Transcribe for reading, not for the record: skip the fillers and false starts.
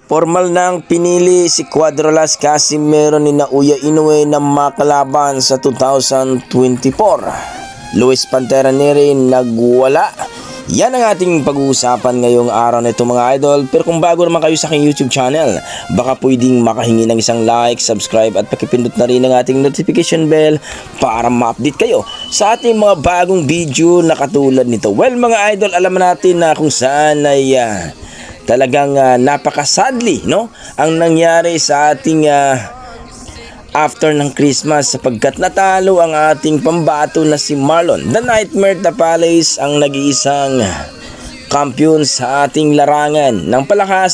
Formal nang pinili si Cuadrolas Casimero ni Naoya Inoue na makalaban sa 2024. Luis Pantera Neri nagwala. Yan ang ating pag-uusapan ngayong araw na ito mga idol. Pero kung bago naman kayo sa aking YouTube channel, baka pwedeng makahingi ng isang like, subscribe at pakipindot na rin ang ating notification bell para ma-update kayo sa ating mga bagong video na katulad nito. Well mga idol, alam natin na kung saan ay talagang napaka-sadly no ang nangyari sa ating after ng Christmas, sapagkat natalo ang ating pambato na si Marlon The Nightmare Tapales, ang nag-iisang kampiyon sa ating larangan ng palakasan